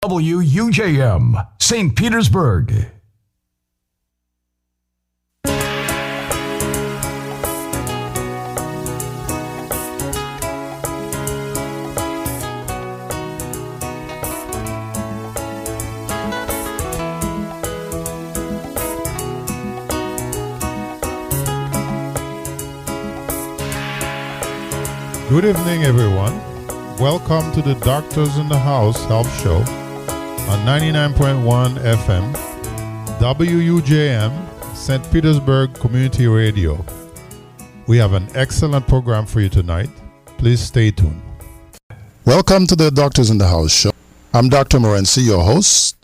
WUJM, St. Petersburg. Good evening, everyone. Welcome to the Doctors in the House Health Show on 99.1 FM, WUJM, St. Petersburg Community Radio. We have an excellent program for you tonight. Please stay tuned. Welcome to the Doctors in the House Show. I'm Dr. Morency, your host,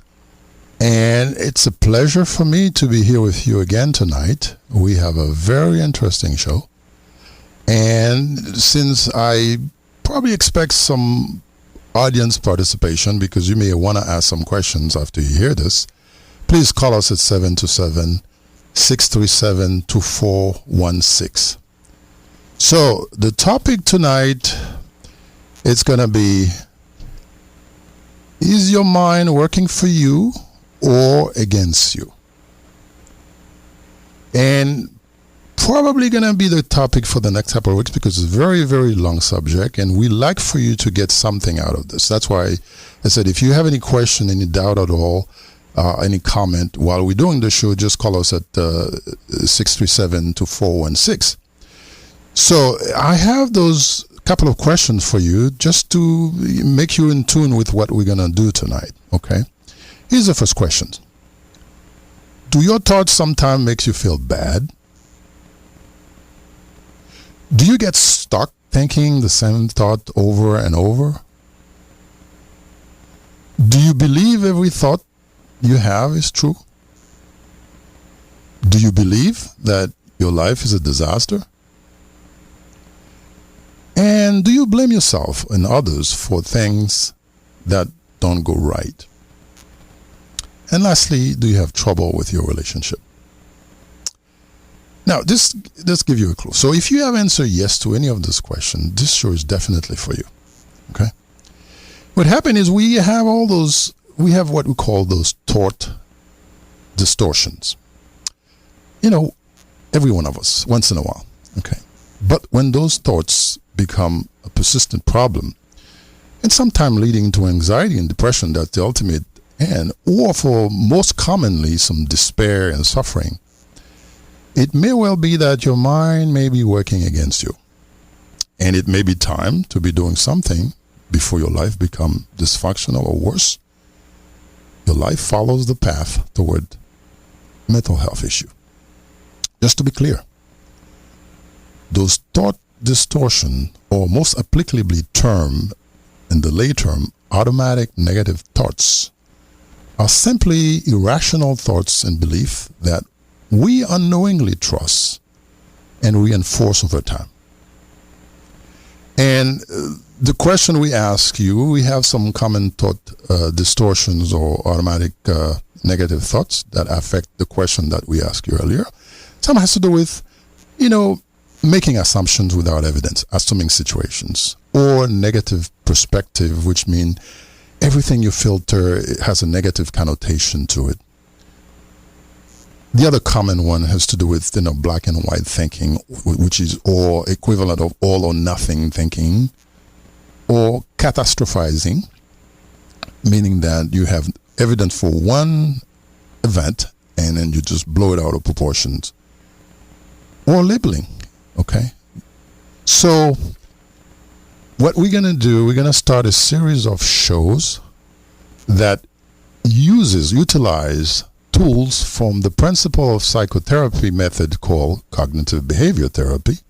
and it's a pleasure for me to be here with you again tonight. We have a very interesting show. And since I probably expect some audience participation, because you may want to ask some questions after you hear this, please call us at 727-637-2416. So the topic tonight, it's going to be, is your mind working for you or against you? And probably going to be the topic for the next couple of weeks, because it's a very, very long subject, and we like for you to get something out of this. That's why I said, if you have any question, any doubt at all, any comment while we're doing the show, just call us at 637-2416. So I have those couple of questions for you just to make you in tune with what we're going to do tonight. Okay? Here's the first question. Do your thoughts sometimes make you feel bad? Do you get stuck thinking the same thought over and over? Do you believe every thought you have is true? Do you believe that your life is a disaster? And do you blame yourself and others for things that don't go right? And lastly, do you have trouble with your relationship? Now, let's give you a clue. So if you have answered yes to any of these questions, this show is definitely for you. Okay? What happened is we have what we call those thought distortions. You know, every one of us, once in a while. Okay? But when those thoughts become a persistent problem, and sometimes leading to anxiety and depression, that's the ultimate end, or for most commonly some despair and suffering, it may well be that your mind may be working against you. And it may be time to be doing something before your life becomes dysfunctional, or worse, your life follows the path toward mental health issue. Just to be clear, those thought distortion, or most applicably termed in the lay term, automatic negative thoughts, are simply irrational thoughts and beliefs that we unknowingly trust and reinforce over time. And the question we ask you, we have some common thought distortions or automatic negative thoughts that affect the question that we asked you earlier. Some has to do with, making assumptions without evidence, assuming situations, or negative perspective, which means everything you filter has a negative connotation to it. The other common one has to do with, black and white thinking, which is or equivalent of all or nothing thinking, or catastrophizing, meaning that you have evidence for one event and then you just blow it out of proportions, or labeling. Okay? So what we're going to do, we're going to start a series of shows that utilize tools from the principle of psychotherapy method called cognitive behavior therapy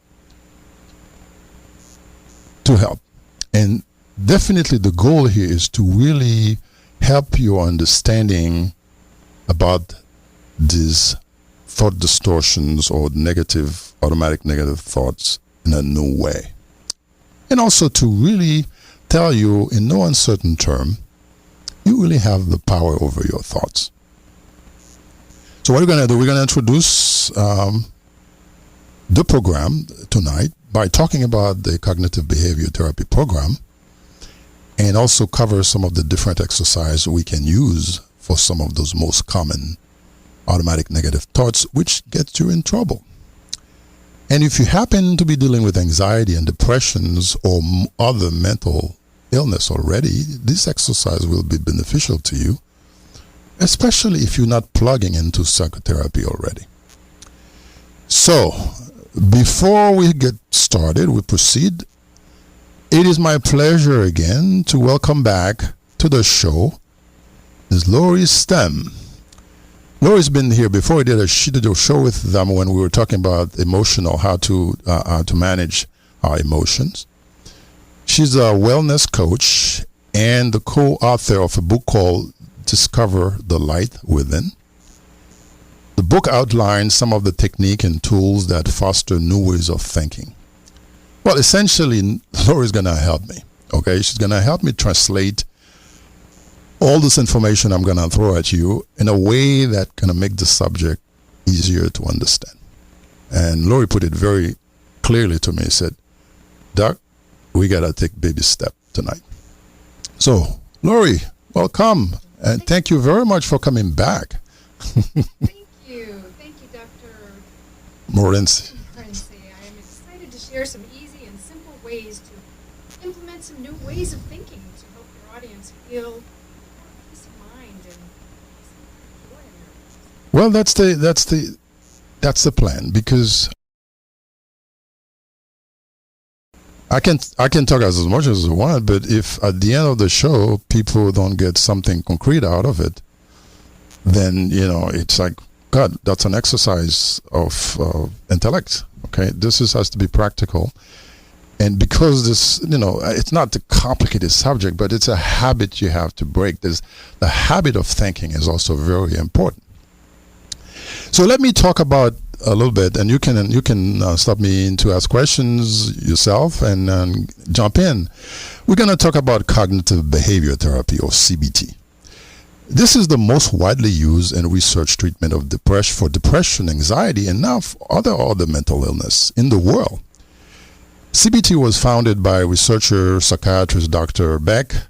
to help. And definitely the goal here is to really help your understanding about these thought distortions or automatic negative thoughts in a new way. And also to really tell you in no uncertain term, you really have the power over your thoughts. So what we're going to do, we're going to introduce the program tonight by talking about the cognitive behavior therapy program. and also cover some of the different exercises we can use for some of those most common automatic negative thoughts which get you in trouble. And if you happen to be dealing with anxiety and depressions or other mental illness already, this exercise will be beneficial to you, especially if you're not plugging into psychotherapy already. So, before we get started, we proceed. It is my pleasure again to welcome back to the show is Laurie Stemm. Laurie's been here before. She did a show with them when we were talking about how to manage our emotions. She's a wellness coach and the co-author of a book called Discover the Light Within. The book outlines some of the techniques and tools that foster new ways of thinking. Well, essentially, Laurie's going to help me. Okay, she's going to help me translate all this information I'm going to throw at you in a way that's going to make the subject easier to understand. And Laurie put it very clearly to me. He said, Doc, we got to take baby step tonight. So, Laurie, welcome. And thank you very much for coming back. Thank you, Dr. Morency. I am excited to share some easy and simple ways to implement some new ways of thinking to help your audience feel more peace of mind and some joy in their lives. Well, that's the plan, because I can talk as much as I want, but if at the end of the show people don't get something concrete out of it, then it's like, God, that's an exercise of intellect. Okay, has to be practical, and because this, it's not a complicated subject, but it's a habit you have to break. The habit of thinking is also very important. So let me talk about a little bit, and you can stop me in to ask questions yourself and jump in. We're going to talk about cognitive behavior therapy, or CBT. This is the most widely used and researched treatment of depression, anxiety, and now other mental illness in the world. CBT was founded by researcher psychiatrist Dr. Beck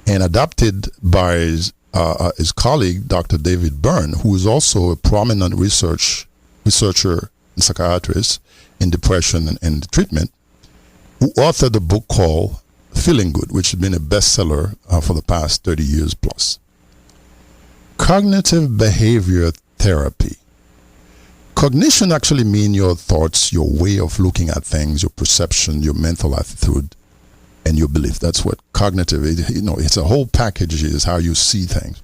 and adopted by his colleague Dr. David Byrne, who is also a prominent researcher and psychiatrist in depression and treatment, who authored a book called Feeling Good, which has been a bestseller for the past 30 years plus. Cognitive behavior therapy. Cognition actually means your thoughts, your way of looking at things, your perception, your mental attitude, and your belief. That's what cognitive is. It's a whole package, is how you see things.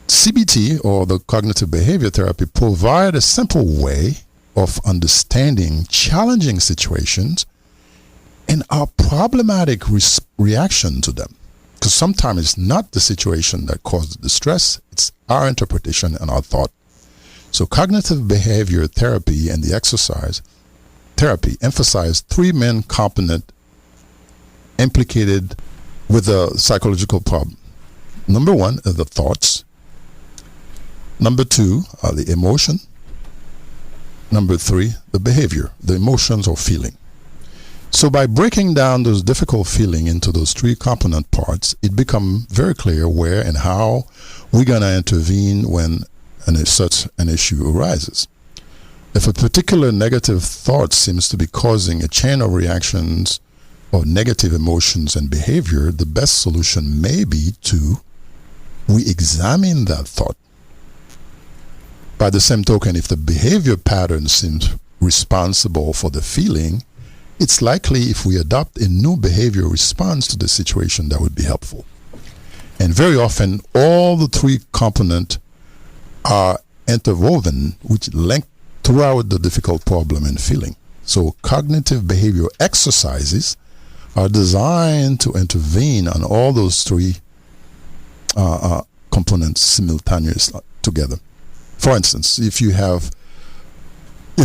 CBT, or the cognitive behavior therapy, provide a simple way of understanding challenging situations and our problematic reaction to them. Because sometimes it's not the situation that caused the stress, it's our interpretation and our thought. So cognitive behavior therapy and the exercise therapy emphasize three main components implicated with a psychological problem. Number one are the thoughts. Number two are the emotion. Number three, the behavior, the emotions or feeling. So by breaking down those difficult feelings into those three component parts, it becomes very clear where and how we're going to intervene when such an issue arises. If a particular negative thought seems to be causing a chain of reactions or negative emotions and behavior, the best solution may be to re-examine that thought. By the same token, if the behavior pattern seems responsible for the feeling, it's likely if we adopt a new behavior response to the situation that would be helpful. And very often, all the three components are interwoven, which link throughout the difficult problem and feeling. So cognitive behavioral exercises are designed to intervene on all those three components simultaneously together. For instance, if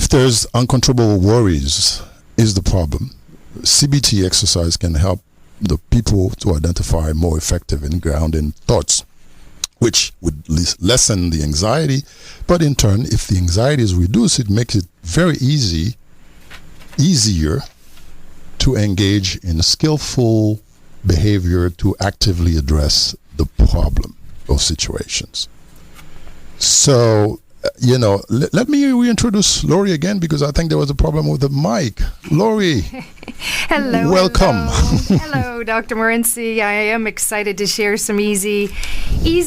there's uncontrollable worries is the problem, CBT exercise can help the people to identify more effective and grounding thoughts, which would lessen the anxiety. But in turn, if the anxiety is reduced, it makes it very easier to engage in skillful behavior to actively address the problem or situations. So, let me reintroduce Laurie again, because I think there was a problem with the mic. Laurie. Hello. Welcome. Hello, Dr. Morency. I am excited to share some easy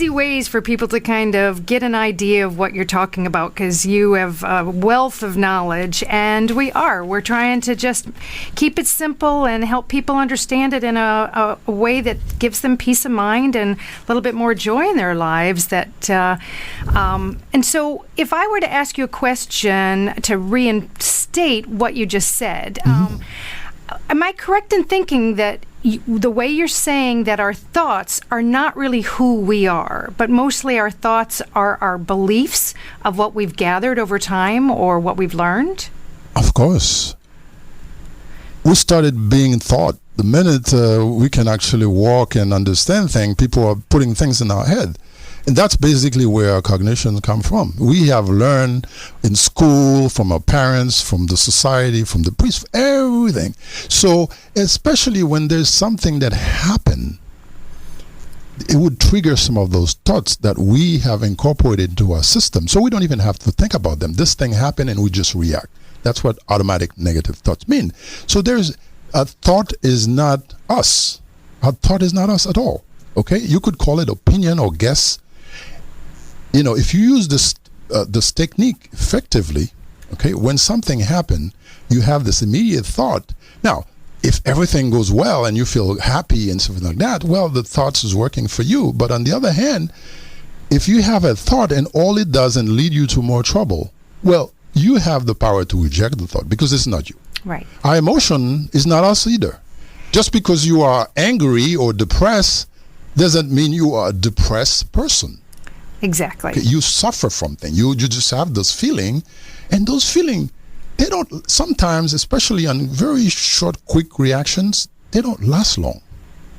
ways for people to kind of get an idea of what you're talking about, because you have a wealth of knowledge, and we're trying to just keep it simple and help people understand it in a way that gives them peace of mind and a little bit more joy in their lives. And so if I were to ask you a question to reinstate what you just said, am I correct in thinking that the way you're saying that our thoughts are not really who we are, but mostly our thoughts are our beliefs of what we've gathered over time or what we've learned? Of course. We started being thought. The minute we can actually walk and understand things, people are putting things in our head. And that's basically where our cognitions come from. We have learned in school, from our parents, from the society, from the priests, everything. So especially when there's something that happened, it would trigger some of those thoughts that we have incorporated into our system. So we don't even have to think about them. This thing happened and we just react. That's what automatic negative thoughts mean. So a thought is not us. A thought is not us at all. Okay? You could call it opinion or guess. If you use this technique effectively, okay, when something happened, you have this immediate thought. Now, if everything goes well and you feel happy and something like that, well, the thoughts is working for you. But on the other hand, if you have a thought and all it does and lead you to more trouble, well, you have the power to reject the thought, because it's not you. Right. Our emotion is not us either. Just because you are angry or depressed doesn't mean you are a depressed person. Exactly. Okay, you suffer from things. You just have this feeling, and those feelings, they don't, sometimes, especially on very short, quick reactions, they don't last long.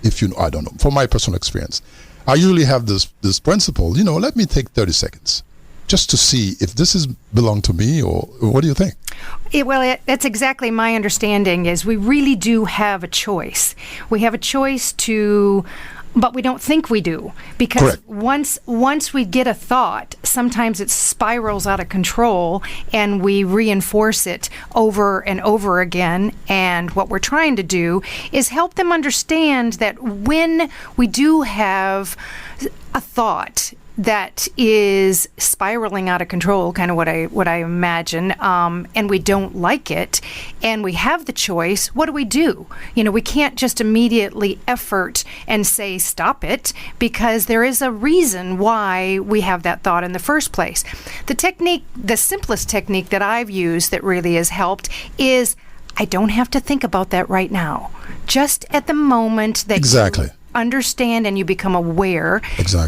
I don't know, from my personal experience. I usually have this principle, let me take 30 seconds just to see if this is belong to me, or what do you think? That's exactly my understanding, is we really do have a choice. We have a choice but we don't think we do, because once we get a thought, sometimes it spirals out of control and we reinforce it over and over again. And what we're trying to do is help them understand that when we do have a thought that is spiraling out of control, kind of what I imagine, and we don't like it, and we have the choice, what do? We can't just immediately effort and say stop it, because there is a reason why we have that thought in the first place. The simplest technique that I've used that really has helped is, I don't have to think about that right now. Just at the moment that you understand and you become aware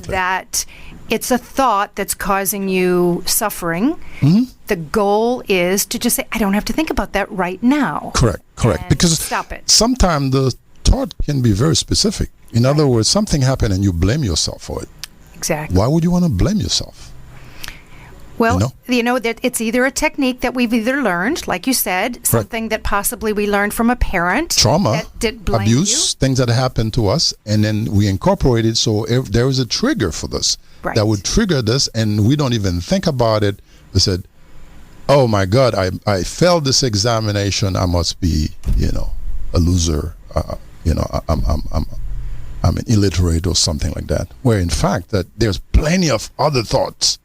that it's a thought that's causing you suffering. Mm-hmm. The goal is to just say, I don't have to think about that right now. Correct. Because stop it. Sometimes the thought can be very specific. In other words, something happened and you blame yourself for it. Exactly. Why would you want to blame yourself? Well, that it's either a technique that we've either learned, like you said, something that possibly we learned from a parent. Trauma, that did blame abuse, things that happened to us, and then we incorporate it. So if there is a trigger for this, that would trigger this, and we don't even think about it. We said, oh my God, I failed this examination. I must be, a loser. I'm an illiterate or something like that. Where in fact that there's plenty of other thoughts.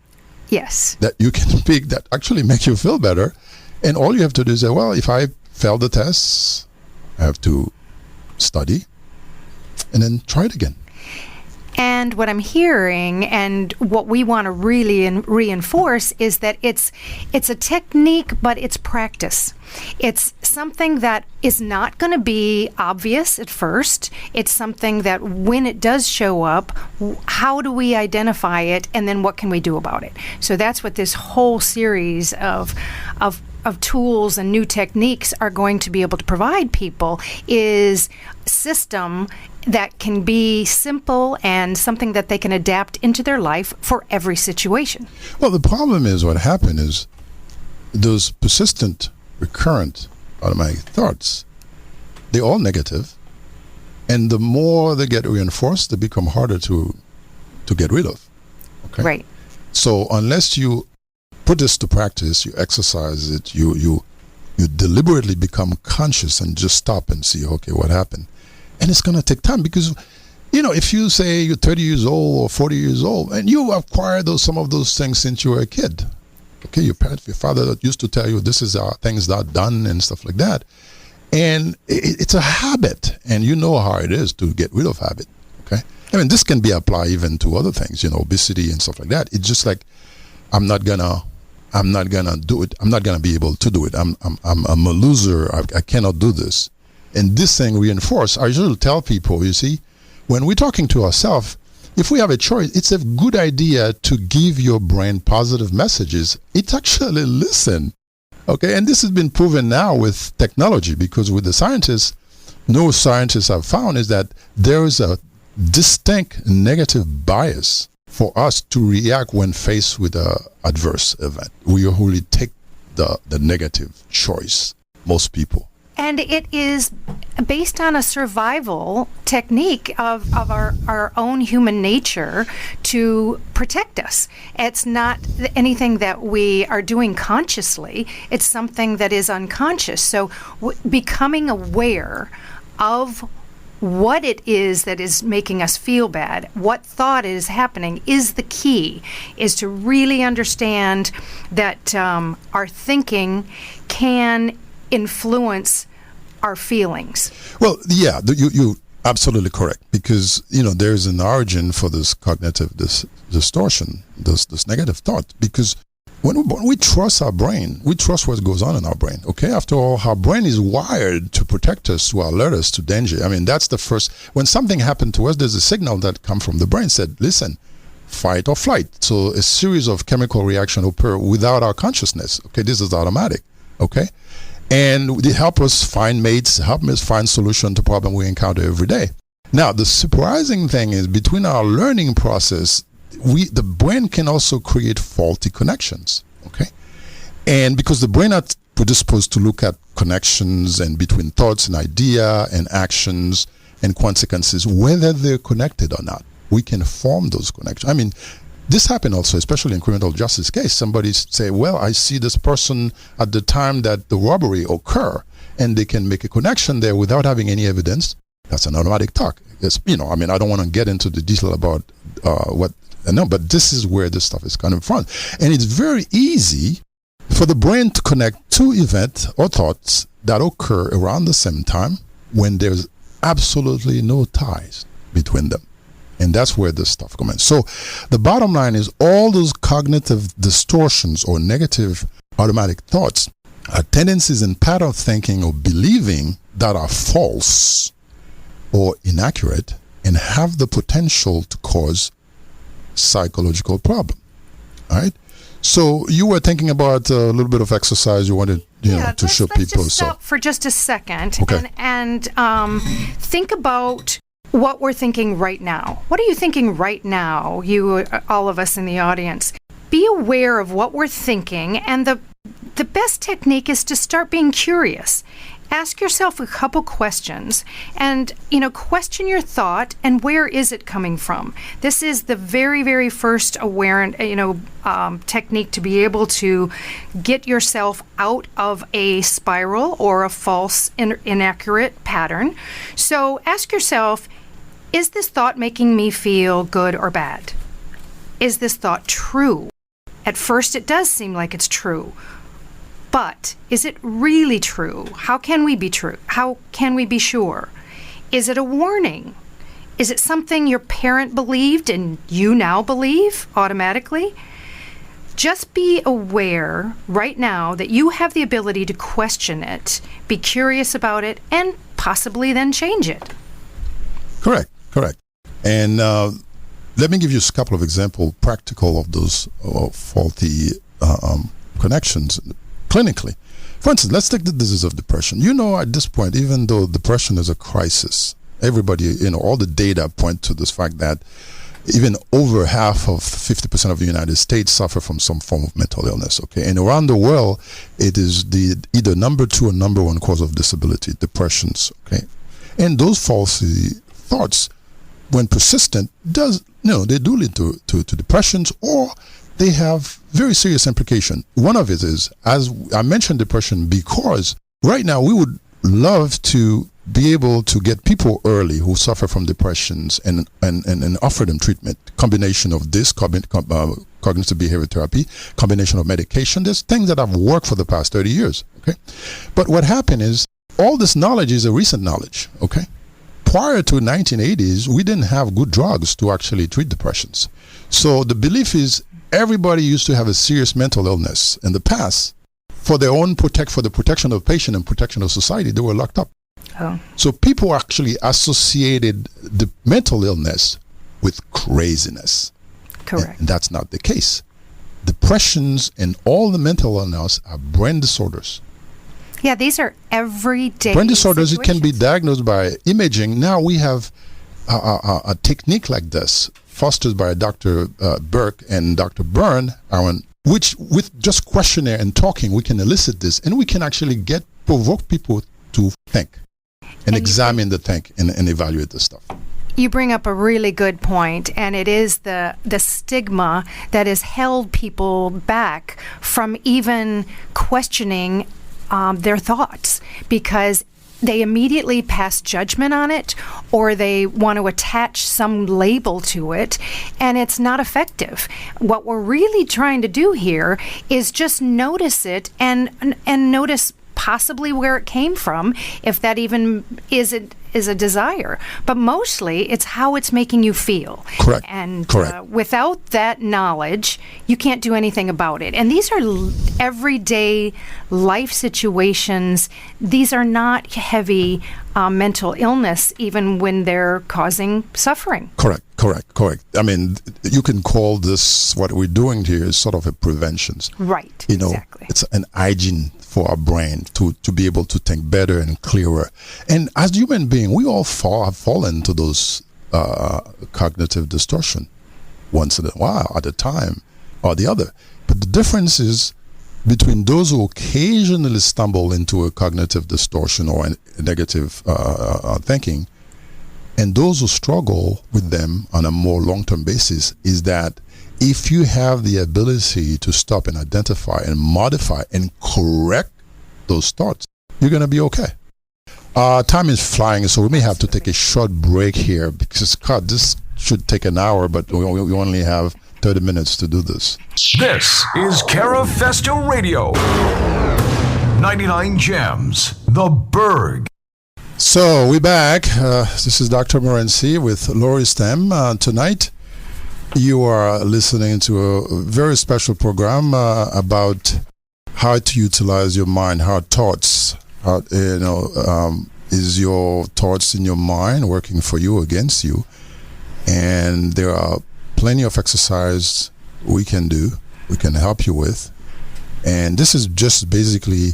Yes. That you can pick that actually make you feel better. And all you have to do is say, well, if I fail the tests, I have to study and then try it again. And what I'm hearing and what we want to really reinforce is that it's a technique, but it's practice. It's something that is not going to be obvious at first. It's something that when it does show up, how do we identify it, and then what can we do about it? So that's what this whole series of tools and new techniques are going to be able to provide people, is system that can be simple and something that they can adapt into their life for every situation. Well, the problem is what happened is those persistent, recurrent automatic thoughts, they're all negative, And the more they get reinforced, they become harder to get rid of. Okay. Right. So unless you put this to practice, you exercise it, you deliberately become conscious and just stop and see, okay, what happened? And it's going to take time because, if you say you're 30 years old or 40 years old and you acquired some of those things since you were a kid, okay, your father used to tell you this is how things are done and stuff like that. And it's a habit, and you know how it is to get rid of habit, okay? I mean, this can be applied even to other things, obesity and stuff like that. It's just like, I'm not gonna do it. I'm not gonna be able to do it. I'm a loser. I cannot do this. And this thing reinforced. I usually tell people, you see, when we're talking to ourselves, if we have a choice, it's a good idea to give your brain positive messages. It actually listen. Okay, and this has been proven now with technology, because with the scientists, neuroscientists have found is that there is a distinct negative bias for us to react when faced with an adverse event. We usually take the negative choice, most people. And it is based on a survival technique of our own human nature to protect us. It's not anything that we are doing consciously. It's something that is unconscious. So becoming aware of what it is that is making us feel bad, what thought is happening, is the key, is to really understand that our thinking can influence our feelings. Well, yeah, you absolutely correct, because there's an origin for this cognitive distortion, this negative thought, because when we trust our brain, we trust what goes on in our brain. Okay, after all, our brain is wired to protect us, to alert us to danger. I mean, that's the first. When something happened to us, there's a signal that comes from the brain said, listen, fight or flight. So a series of chemical reactions occur without our consciousness. Okay, this is automatic. Okay. And they help us find mates, help us find solutions to problems we encounter every day. Now, the surprising thing is, between our learning process, the brain can also create faulty connections. Okay, and because the brain are predisposed to look at connections and between thoughts and idea and actions and consequences, whether they're connected or not, we can form those connections. I mean, this happened also, especially in criminal justice case. Somebody say, well, I see this person at the time that the robbery occur, and they can make a connection there without having any evidence. That's an automatic talk. It's, I don't want to get into the detail about but this is where this stuff is coming from. And it's very easy for the brain to connect two events or thoughts that occur around the same time when there's absolutely no ties between them. And that's where this stuff comes in. So the bottom line is, all those cognitive distortions or negative automatic thoughts are tendencies and pattern of thinking or believing that are false or inaccurate and have the potential to cause psychological problem. All right. So you were thinking about a little bit of exercise you wanted to show people. Let's just stop for just a second. Okay. and think about what we're thinking right now. What are you thinking right now, you, all of us in the audience? Be aware of what we're thinking, and the best technique is to start being curious. Ask yourself a couple questions and, question your thought and where is it coming from. This is the very, very first technique to be able to get yourself out of a spiral or a false, inaccurate pattern. So ask yourself, is this thought making me feel good or bad? Is this thought true? At first, it does seem like it's true. But is it really true? How can we be true? How can we be sure? Is it a warning? Is it something your parent believed and you now believe automatically? Just be aware right now that you have the ability to question it, be curious about it, and possibly then change it. Correct. And let me give you a couple of examples, practical, of those faulty connections clinically. For instance, let's take the disease of depression. At this point, even though depression is a crisis, everybody, all the data point to this fact that even over half of 50% of the United States suffer from some form of mental illness. Okay, and around the world, it is the either number 2 or number 1 cause of disability, depressions. Okay, And those false thoughts, when persistent, they do lead to depressions, or they have very serious implication. One of it is, as I mentioned, depression, because right now we would love to be able to get people early who suffer from depressions and offer them treatment. Combination of this cognitive behavior therapy, combination of medication. There's things that have worked for the past 30 years. Okay, but what happened is all this knowledge is a recent knowledge. Okay, prior to 1980s, we didn't have good drugs to actually treat depressions. So the belief is everybody used to have a serious mental illness in the past. For their own for the protection of the patient and protection of society, they were locked up. Oh. So people actually associated the mental illness with craziness. Correct. And that's not the case. Depressions and all the mental illness are brain disorders. Yeah, these are everyday brain disorders. situations. It can be diagnosed by imaging. Now we have a technique like this, fostered by Dr. Burke and Dr. Byrne, which with just questionnaire and talking, we can elicit this, and we can actually provoke people to think and examine the think and evaluate the stuff. You bring up a really good point, and it is the stigma that has held people back from even questioning their thoughts, because they immediately pass judgment on it, or they want to attach some label to it, and it's not effective. What we're really trying to do here is just notice it and notice possibly where it came from, if that even is a desire. But mostly, it's how it's making you feel. Correct. And Correct. Without that knowledge, you can't do anything about it. And these are everyday life situations. These are not heavy mental illness, even when they're causing suffering. Correct. I mean, you can call this, what we're doing here is sort of a preventions. Right. You know, exactly. It's an hygiene for our brain to be able to think better and clearer. And as human beings, we all have fallen to those cognitive distortion once in a while, at a time or the other. But the difference is between those who occasionally stumble into a cognitive distortion or a negative thinking, and those who struggle with them on a more long-term basis, is that if you have the ability to stop and identify and modify and correct those thoughts, you're going to be okay. Time is flying, so we may have to take a short break here, because God, this should take an hour, but we only have 30 minutes to do this. This is Cara Festo Radio. 99 Gems, The Berg. So we're back. This is Dr. Morency with Laurie Stemm. Tonight, you are listening to a very special program about how to utilize your mind, how thoughts, is your thoughts in your mind working for you or against you? And there are plenty of exercise we can do, we can help you with. And this is just basically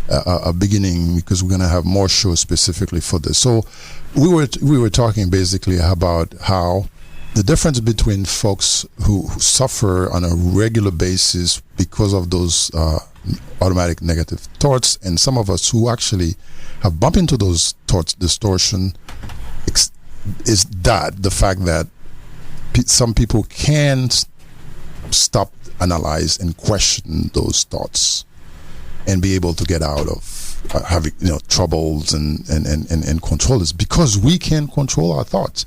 a beginning, because we're going to have more shows specifically for this. So we were talking basically about how the difference between folks who suffer on a regular basis because of those automatic negative thoughts, and some of us who actually have bumped into those thoughts distortion, is that the fact that some people can stop, analyze, and question those thoughts and be able to get out of having troubles and control this, because we can control our thoughts.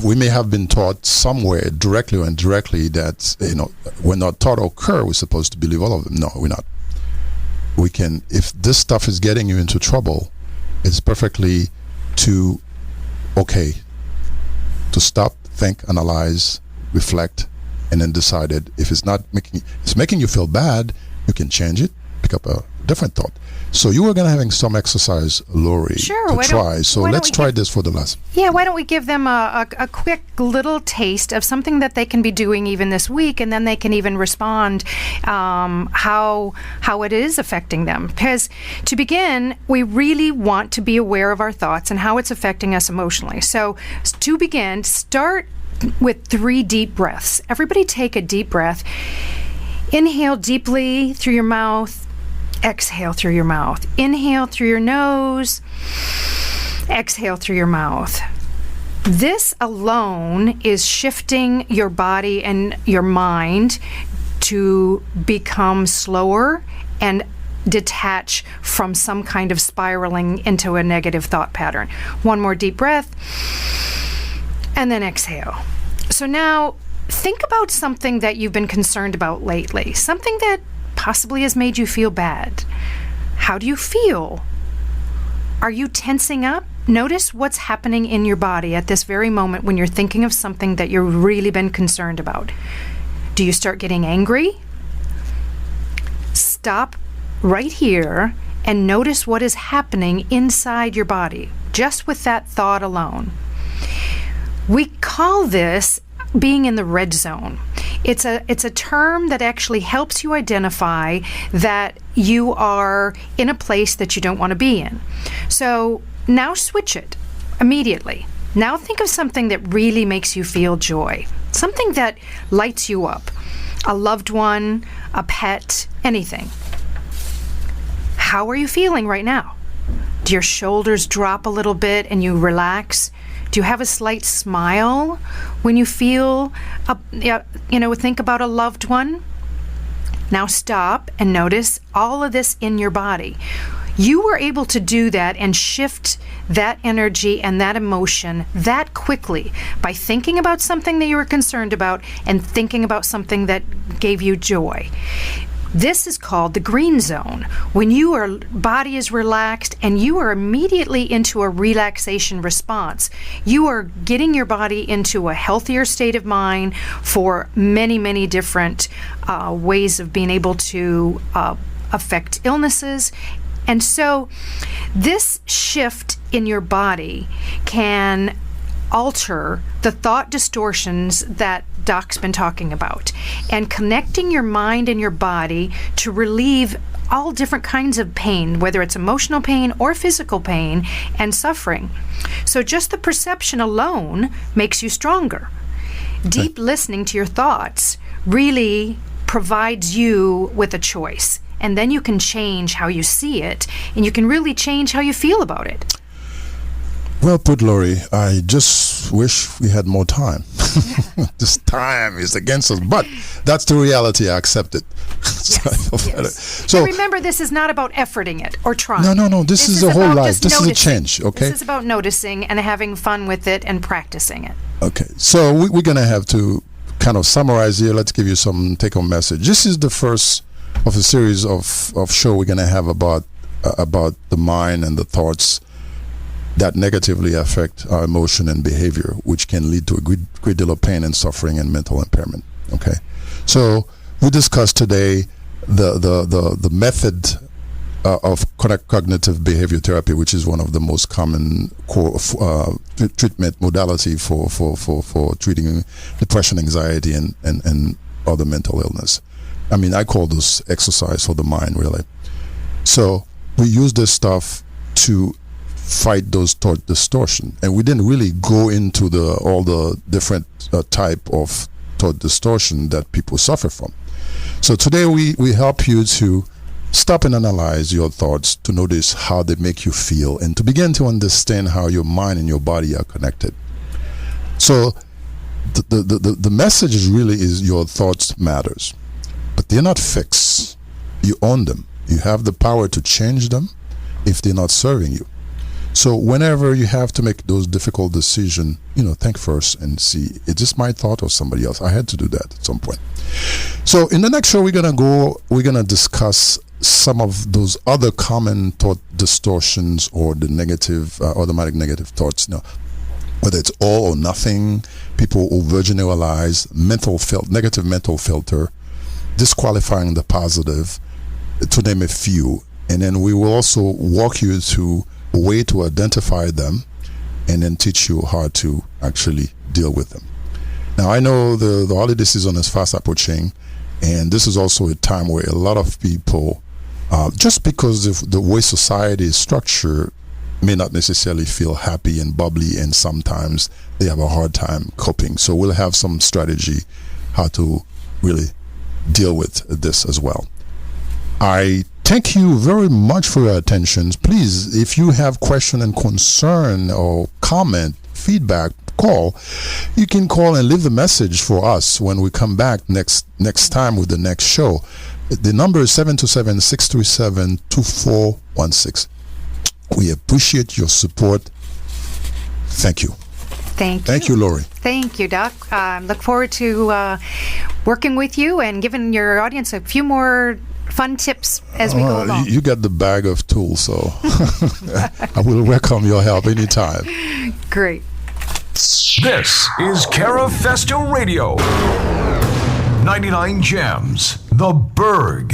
We may have been taught somewhere, directly or indirectly, that when our thoughts occur, we're supposed to believe all of them. No, we're not. We can, if this stuff is getting you into trouble, it's perfectly to stop, think, analyze, reflect, and then decided if it's making you feel bad, you can change it, pick up a different thought. So you were going to having some exercise, Laurie, sure, to try. So let's try this for the last. Yeah, why don't we give them a quick little taste of something that they can be doing even this week, and then they can even respond how it is affecting them. Because to begin, we really want to be aware of our thoughts and how it's affecting us emotionally. So to begin, start with 3 deep breaths. Everybody take a deep breath. Inhale deeply through your mouth. Exhale through your mouth. Inhale through your nose. Exhale through your mouth. This alone is shifting your body and your mind to become slower and detach from some kind of spiraling into a negative thought pattern. One more deep breath, and then exhale. So now think about something that you've been concerned about lately, something that possibly has made you feel bad. How do you feel? Are you tensing up? Notice what's happening in your body at this very moment when you're thinking of something that you've really been concerned about. Do you start getting angry? Stop right here and notice what is happening inside your body, just with that thought alone. We call this being in the red zone. It's a term that actually helps you identify that you are in a place that you don't want to be in. So now switch it immediately. Now think of something that really makes you feel joy, something that lights you up, a loved one, a pet, anything. How are you feeling right now? Do your shoulders drop a little bit and you relax? Do you have a slight smile when you feel, think about a loved one? Now stop and notice all of this in your body. You were able to do that and shift that energy and that emotion that quickly by thinking about something that you were concerned about and thinking about something that gave you joy. This is called the green zone, when your body is relaxed and you are immediately into a relaxation response. You are getting your body into a healthier state of mind for many, many different ways of being able to affect illnesses. And so this shift in your body can alter the thought distortions that Doc's been talking about, and connecting your mind and your body to relieve all different kinds of pain, whether it's emotional pain or physical pain and suffering. So just the perception alone makes you stronger. Deep listening to your thoughts really provides you with a choice, and then you can change how you see it, and you can really change how you feel about it. Well put, Laurie. I just wish we had more time. This time is against us, but that's the reality. I accept it. So remember, this is not about efforting it or trying. No. This is a whole life. This is a change. Okay. This is about noticing and having fun with it and practicing it. Okay. So we're gonna have to kind of summarize here. Let's give you some take-home message. This is the first of a series of show we're gonna have about the mind and the thoughts that negatively affect our emotion and behavior, which can lead to a great deal of pain and suffering and mental impairment. Okay, so we discussed today the method of cognitive behavior therapy, which is one of the most common treatment modality for treating depression, anxiety, and other mental illness. I mean, I call this exercise for the mind, really. So we use this stuff to fight those thought distortion, and we didn't really go into all the different type of thought distortion that people suffer from. So today we help you to stop and analyze your thoughts, to notice how they make you feel, and to begin to understand how your mind and your body are connected. So the message is your thoughts matters, but they're not fixed. You own them. You have the power to change them if they're not serving you. So whenever you have to make those difficult decisions, think first and see, is this my thought or somebody else? I had to do that at some point. So in the next show, we're gonna discuss some of those other common thought distortions or the negative, automatic negative thoughts. Whether it's all or nothing, people overgeneralize, negative mental filter, disqualifying the positive, to name a few. And then we will also walk you through a way to identify them and then teach you how to actually deal with them. Now, I know the holiday season is fast approaching, and this is also a time where a lot of people, just because of the way society is structured, may not necessarily feel happy and bubbly, and sometimes they have a hard time coping. So we'll have some strategy how to really deal with this as well. I Thank you very much for your attention. Please, if you have question and concern or comment, feedback, call. You can call and leave the message for us when we come back next time with the next show. The number is 727-637-2416. We appreciate your support. Thank you. Thank you. Thank you, Laurie. Thank you, Doc. Look forward to working with you and giving your audience a few more fun tips as we go along. You got the bag of tools, so I will welcome your help anytime. Great. This is Cara Festo Radio. 99 Gems, The Berg.